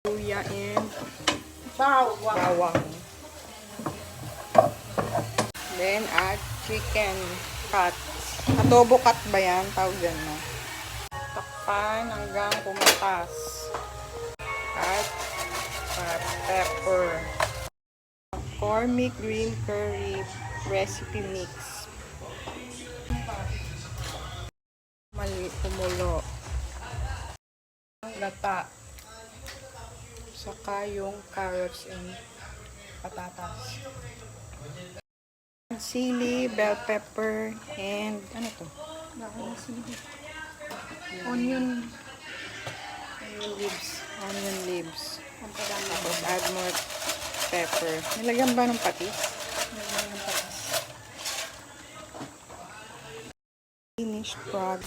luya and Bawang. then add chicken cuts. Adobo cut ba yan? Tawag yan, no? Takpan hanggang pumatas. At pepper. McCormick green curry recipe mix. Kumulo. Gata. Saka yung carrots and patatas. Sili, bell pepper, and ano to? Onion. Onion leaves. Tapos add more pepper. Nilagyan ba ng patis? Finished product.